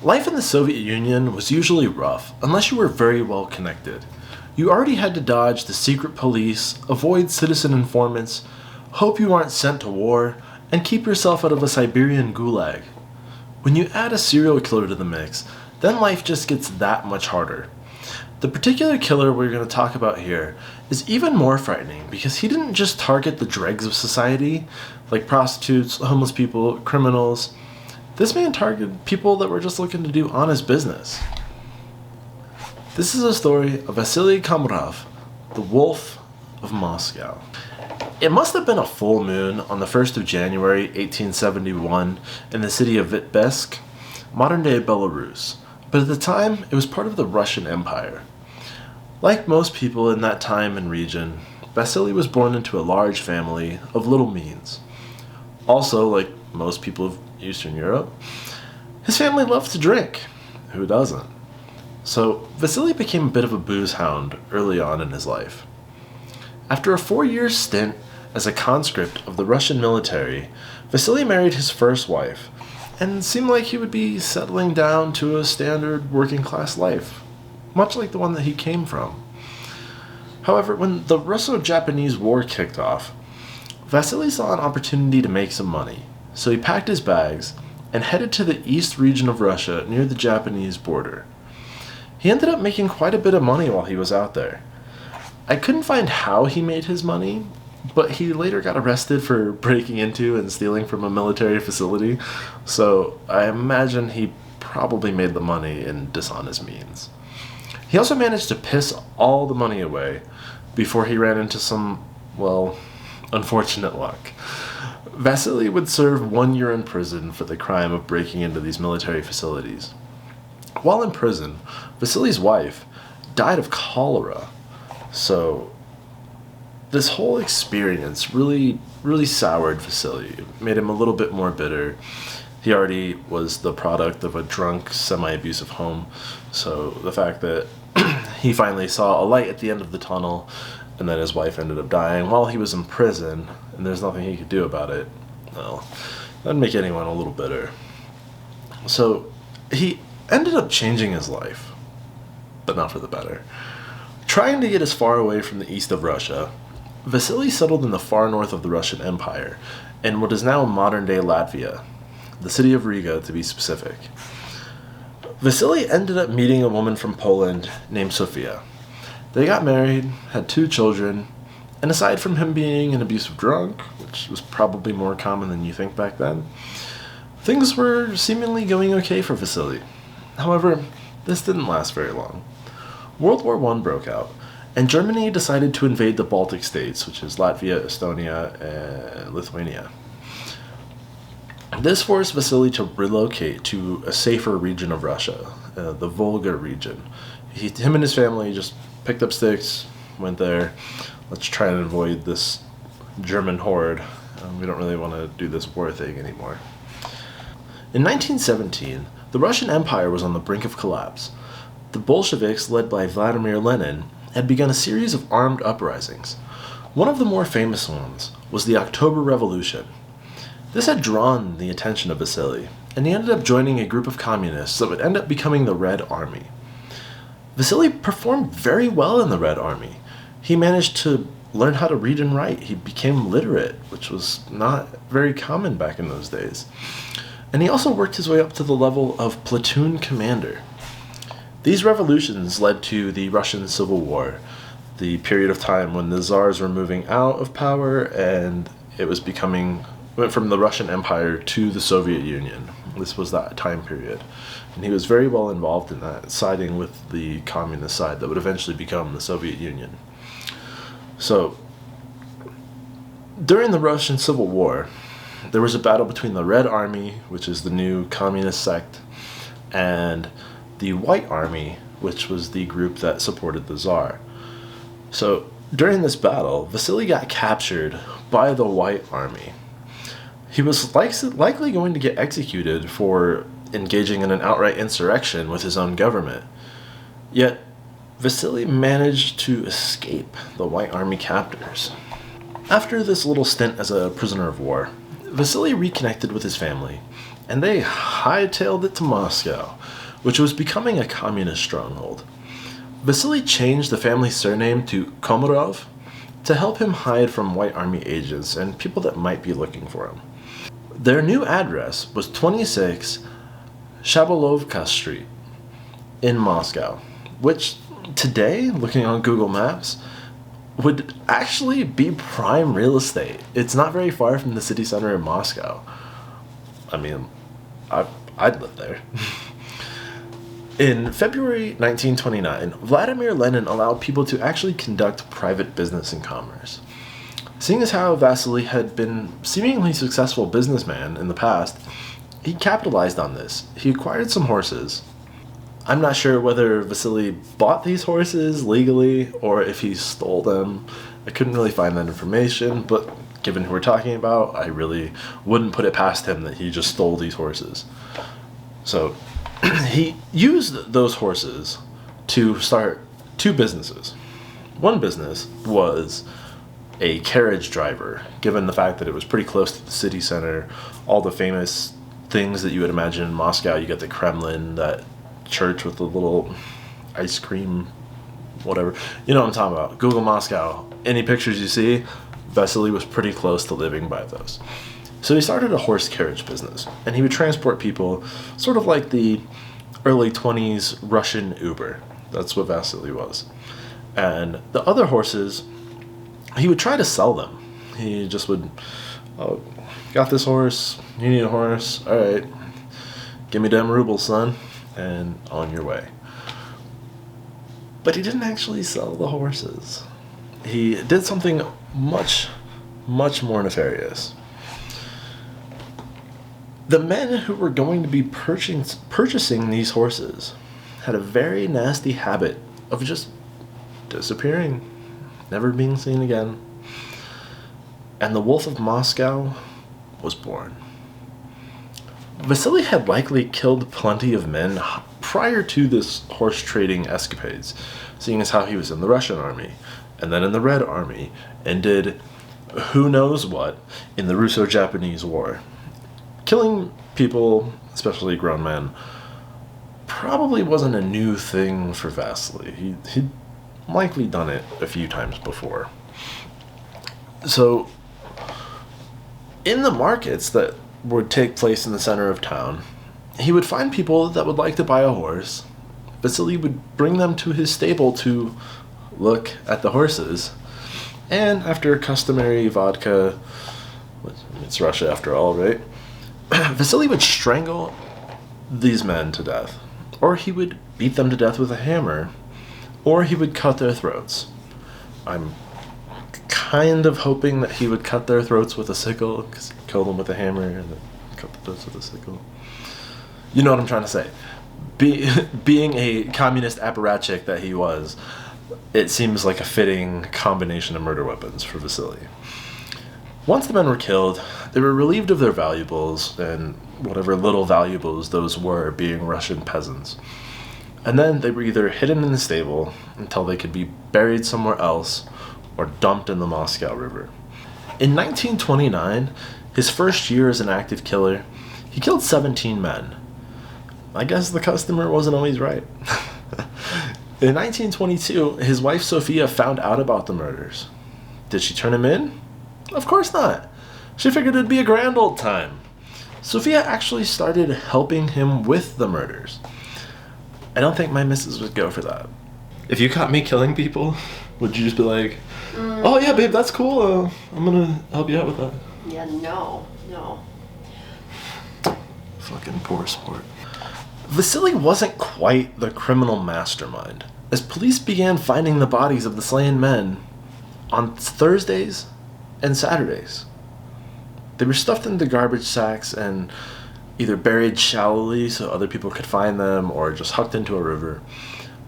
Life in the Soviet Union was usually rough, unless you were very well connected. You already had to dodge the secret police, avoid citizen informants, hope you aren't sent to war, and keep yourself out of a Siberian gulag. When you add a serial killer to the mix, then life just gets that much harder. The particular killer we're going to talk about here is even more frightening because he didn't just target the dregs of society, like prostitutes, homeless people, criminals. This man targeted people that were just looking to do honest business. This is a story of Vasili Komaroff, the Wolf of Moscow. It must have been a full moon on the 1st of January 1871 in the city of Vitebsk, modern-day Belarus, but at the time it was part of the Russian Empire. Like most people in that time and region, Vasili was born into a large family of little means. Also, like most people of Eastern Europe, his family loved to drink. Who doesn't? So Vasili became a bit of a booze hound early on in his life. After a 4-year stint as a conscript of the Russian military, Vasili married his first wife, and seemed like he would be settling down to a standard working-class life, much like the one that he came from. However, when the Russo-Japanese War kicked off, Vasili saw an opportunity to make some money, so he packed his bags and headed to the east region of Russia near the Japanese border. He ended up making quite a bit of money while he was out there. I couldn't find how he made his money, but he later got arrested for breaking into and stealing from a military facility, so I imagine he probably made the money in dishonest means. He also managed to piss all the money away before he ran into some, well, unfortunate luck. Vasili would serve 1 year in prison for the crime of breaking into these military facilities. While in prison, Vasili's wife died of cholera, so this whole experience really soured Vasili. It made him a little bit more bitter. He already was the product of a drunk, semi-abusive home, so the fact that he finally saw a light at the end of the tunnel and then his wife ended up dying while he was in prison and there's nothing he could do about it, well, that'd make anyone a little bitter. So he ended up changing his life, but not for the better. Trying to get as far away from the east of Russia, Vasili settled in the far north of the Russian Empire, in what is now modern-day Latvia, the city of Riga to be specific. Vasili ended up meeting a woman from Poland named Sofia. They got married, had 2 children, and aside from him being an abusive drunk, which was probably more common than you think back then, things were seemingly going okay for Vasili. However, this didn't last very long. World War I broke out, and Germany decided to invade the Baltic states, which is Latvia, Estonia, and Lithuania. This forced Vasili to relocate to a safer region of Russia, the Volga region. Him and his family just picked up sticks, went there. Let's try and avoid this German horde. We don't really want to do this war thing anymore. In 1917, the Russian Empire was on the brink of collapse. The Bolsheviks, led by Vladimir Lenin, had begun a series of armed uprisings. One of the more famous ones was the October Revolution. This had drawn the attention of Vasili, and he ended up joining a group of communists that would end up becoming the Red Army. Vasili performed very well in the Red Army. He managed to learn how to read and write. He became literate, which was not very common back in those days. And he also worked his way up to the level of platoon commander. These revolutions led to the Russian Civil War, the period of time when the czars were moving out of power and it was went from the Russian Empire to the Soviet Union. This was that time period. And he was very well involved in that, siding with the communist side that would eventually become the Soviet Union. So, during the Russian Civil War, there was a battle between the Red Army, which is the new communist sect, and the White Army, which was the group that supported the Tsar. So, during this battle, Vasili got captured by the White Army. He was likely going to get executed for engaging in an outright insurrection with his own government. Yet, Vasili managed to escape the White Army captors. After this little stint as a prisoner of war, Vasili reconnected with his family and they hightailed it to Moscow, which was becoming a communist stronghold. Vasili changed the family's surname to Komarov to help him hide from White Army agents and people that might be looking for him. Their new address was 26 Shabalovka Street in Moscow, which today, looking on Google Maps, would actually be prime real estate. It's not very far from the city center in Moscow. I mean, I'd live there. In February 1929, Vladimir Lenin allowed people to actually conduct private business and commerce. Seeing as how Vasili had been a seemingly successful businessman in the past, he capitalized on this. He acquired some horses. I'm not sure whether Vasili bought these horses legally or if he stole them. I couldn't really find that information, but given who we're talking about, I really wouldn't put it past him that he just stole these horses. So he used those horses to start two businesses. One business was a carriage driver, given the fact that it was pretty close to the city center, all the famous things that you would imagine in Moscow. You got the Kremlin, that church with the little ice cream, whatever. You know what I'm talking about. Google Moscow. Any pictures you see, Vasili was pretty close to living by those. So he started a horse carriage business, and he would transport people sort of like the early 20s Russian Uber. That's what Vasili was. And the other horses, he would try to sell them. He just would, oh, got this horse, you need a horse, all right, give me them rubles, son, and on your way. But he didn't actually sell the horses. He did something much, much more nefarious. The men who were going to be purchasing these horses had a very nasty habit of just disappearing, never being seen again. And the Wolf of Moscow was born. Vasili had likely killed plenty of men prior to this horse trading escapades, seeing as how he was in the Russian army, and then in the Red Army, and did who knows what in the Russo-Japanese War. Killing people, especially grown men, probably wasn't a new thing for Vasili. He'd likely done it a few times before. So, in the markets that would take place in the center of town, he would find people that would like to buy a horse. Vasili would bring them to his stable to look at the horses, and after customary vodka, it's Russia after all, right? Vasili would strangle these men to death, or he would beat them to death with a hammer, or he would cut their throats. I'm kind of hoping that he would cut their throats with a sickle, because he killed them with a hammer and then cut the throats with a sickle. You know what I'm trying to say. Being a communist apparatchik that he was, it seems like a fitting combination of murder weapons for Vasili. Once the men were killed, they were relieved of their valuables, and whatever little valuables those were, being Russian peasants. And then they were either hidden in the stable until they could be buried somewhere else or dumped in the Moscow River. In 1929, his first year as an active killer, he killed 17 men. I guess the customer wasn't always right. In 1922, his wife Sophia found out about the murders. Did she turn him in? Of course not. She figured it'd be a grand old time. Sophia actually started helping him with the murders. I don't think my missus would go for that. If you caught me killing people, would you just be like, oh yeah, babe, that's cool, I'm gonna help you out with that? Yeah, no. Fucking poor sport. Vasili wasn't quite the criminal mastermind, as police began finding the bodies of the slain men on Thursdays and Saturdays. They were stuffed into garbage sacks and either buried shallowly so other people could find them or just hucked into a river.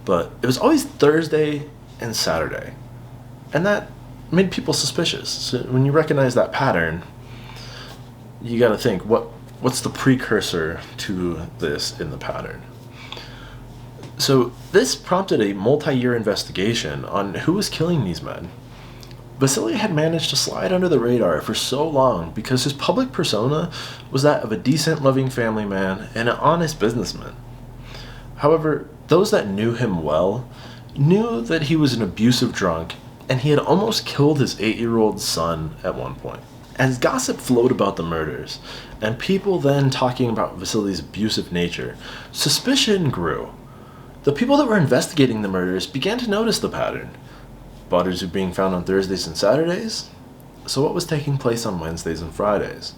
But it was always Thursday and Saturday. And that made people suspicious. So when you recognize that pattern, you gotta think, what's the precursor to this in the pattern? So this prompted a multi-year investigation on who was killing these men. Vasili had managed to slide under the radar for so long because his public persona was that of a decent, loving family man and an honest businessman. However, those that knew him well knew that he was an abusive drunk, and he had almost killed his 8-year-old son at one point. As gossip flowed about the murders, and people then talking about Vasili's abusive nature, suspicion grew. The people that were investigating the murders began to notice the pattern. Bodies were being found on Thursdays and Saturdays, so what was taking place on Wednesdays and Fridays?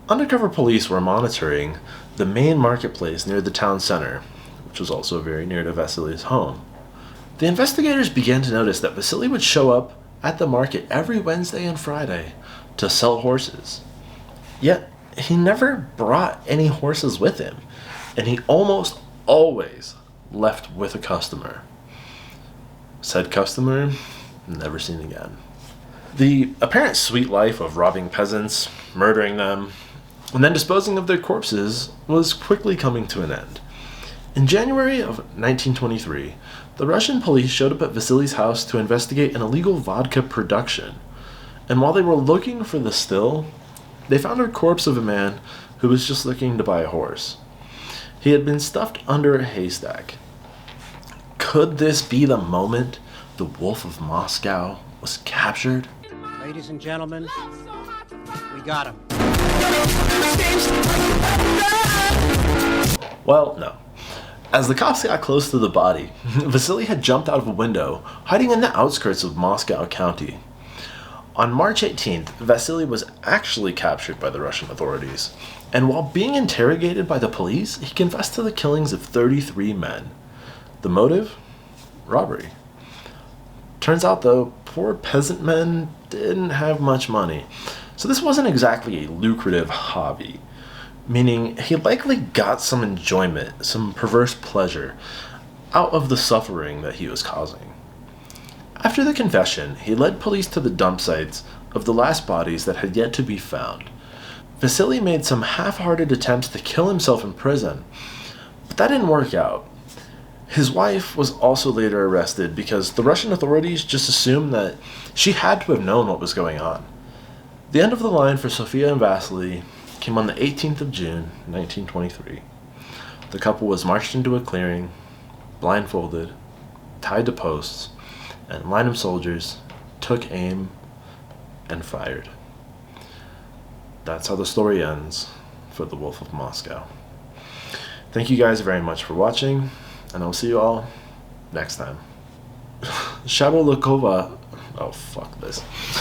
Undercover police were monitoring the main marketplace near the town center, which was also very near to Vasili's home. The investigators began to notice that Vasili would show up at the market every Wednesday and Friday to sell horses. Yet, he never brought any horses with him, and he almost always left with a customer. Said customer, never seen again. The apparent sweet life of robbing peasants, murdering them, and then disposing of their corpses was quickly coming to an end. In January of 1923, the Russian police showed up at Vasili's house to investigate an illegal vodka production. And while they were looking for the still, they found a corpse of a man who was just looking to buy a horse. He had been stuffed under a haystack. Could this be the moment the Wolf of Moscow was captured? Ladies and gentlemen, we got him. Well, no. As the cops got close to the body, Vasili had jumped out of a window, hiding in the outskirts of Moscow County. On March 18th, Vasili was actually captured by the Russian authorities, and while being interrogated by the police, he confessed to the killings of 33 men. The motive? Robbery. Turns out, though, poor peasant men didn't have much money, so this wasn't exactly a lucrative hobby, meaning he likely got some enjoyment, some perverse pleasure, out of the suffering that he was causing. After the confession, he led police to the dump sites of the last bodies that had yet to be found. Vasili made some half-hearted attempts to kill himself in prison, but that didn't work out. His wife was also later arrested because the Russian authorities just assumed that she had to have known what was going on. The end of the line for Sofia and Vasili came on the 18th of June, 1923. The couple was marched into a clearing, blindfolded, tied to posts, and a line of soldiers took aim and fired. That's how the story ends for the Wolf of Moscow. Thank you guys very much for watching, and I'll see you all next time. Shabolokova. Oh, fuck this.